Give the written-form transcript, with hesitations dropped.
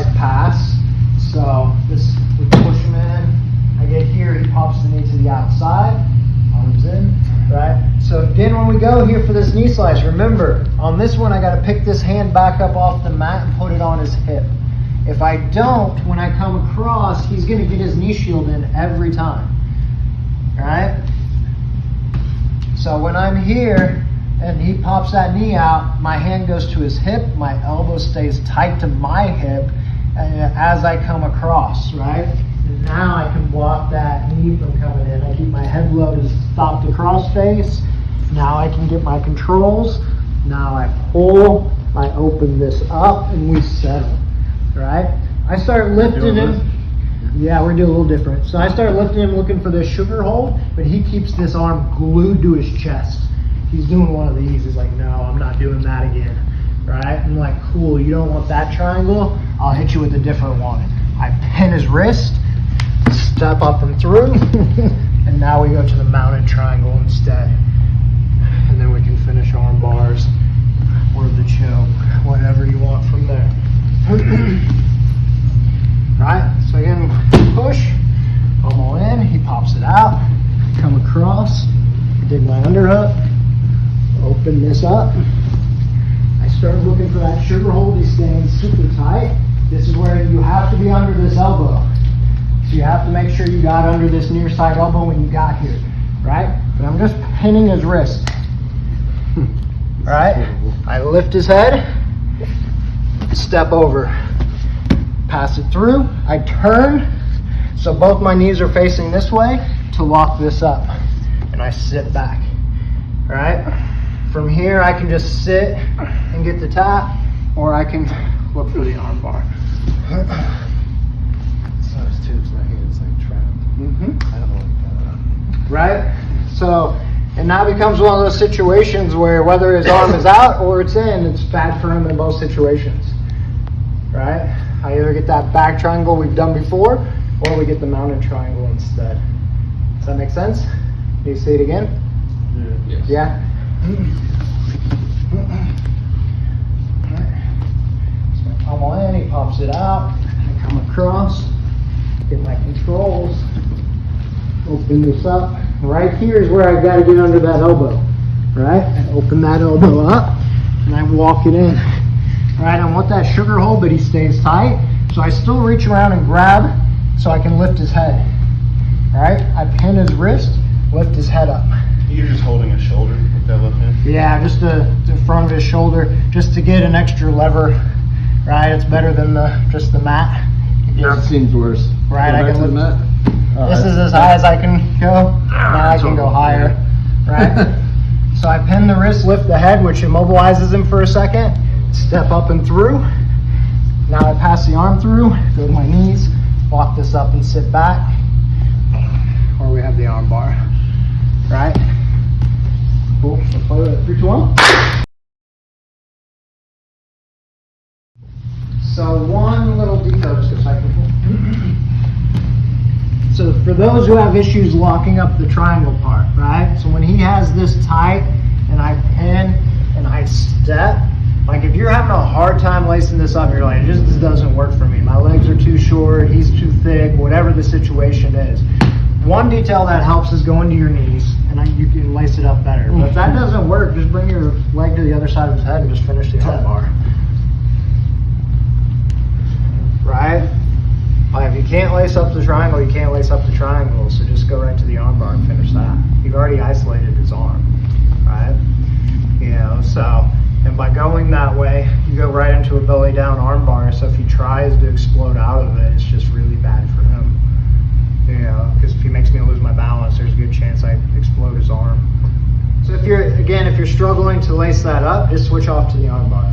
knee-slice pass. So this, we push him in. I get here, he pops the knee to the outside, arms in, right? So again, when we go here for this knee slice, remember, on this one, I gotta pick this hand back up off the mat and put it on his hip. If I don't, when I come across, he's gonna get his knee shield in every time, all right? So when I'm here and he pops that knee out, my hand goes to his hip, my elbow stays tight to my hip as I come across, right? And now I can block that knee from coming in. I keep my head low to stop the cross face. Now I can get my controls. Now I pull, I open this up, and we settle, right? I start lifting him. Yeah, we're doing a little different. So I start lifting him looking for this sugar hold, but he keeps this arm glued to his chest. He's doing one of these. He's like, no, I'm not doing that again, right? I'm like, cool, you don't want that triangle? I'll hit you with a different one. I pin his wrist, step up and through, and now we go to the mounted triangle instead. And then we can finish arm bars or the choke, whatever you want from there. Right, so again, push, elbow in, he pops it out, come across, dig my underhook, open this up. I start looking for that sugar hold. He's staying super tight. This is where you have to be under this elbow. So you have to make sure you got under this near side elbow when you got here, right? But I'm just pinning his wrist. All right, I lift his head, step over, pass it through. I turn, so both my knees are facing this way to lock this up, and I sit back, all right? From here, I can just sit and get the tap, or I can look for the arm bar. So it's too, my hand's like trapped. I don't like that. Right? So, and now becomes one of those situations where whether his arm is out or it's in, it's bad for him in both situations. Right? I either get that back triangle we've done before, or we get the mounted triangle instead. Does that make sense? Can you say it again? Yeah. Yes. Yeah? So I come in, he pops it out, I come across, get my controls, open this up. Right here is where I got to get under that elbow, right? And open that elbow up, and I walk it in. Right, I want that sugar hold, but he stays tight. So I still reach around and grab so I can lift his head. All right, I pin his wrist, lift his head up. You're just holding his shoulder with that left hand? Yeah, just the front of his shoulder, just to get an extra lever, right? It's better than just the mat. That seems worse. Right, I can lift. mat. This is as high as I can go. Now I can go higher, right? So I pin the wrist, lift the head, which immobilizes him for a second. Step up and through. Now I pass the arm through, go to my knees, walk this up and sit back. Or we have the arm bar, right? Cool, so play with it. 3, 2, 1. So one little detail, just a second. So for those who have issues locking up the triangle part, right? So when he has this tight and I pin and I step, like if you're having a hard time lacing this up, you're like, this doesn't work for me. My legs are too short, he's too thick, whatever the situation is. One detail that helps is going to your knees, and you can lace it up better. But if that doesn't work, just bring your leg to the other side of his head and just finish the arm bar. Right? Like if you can't lace up the triangle, you can't lace up the triangle, so just go right to the arm bar and finish that. You've already isolated his arm, right? You know, so, and by going that way, you go right into a belly down arm bar, so if he tries to explode out of it, it's just really bad for him. You know, because if he makes me lose my balance, there's a good chance I explode his arm. So if you're struggling to lace that up, just switch off to the arm bar.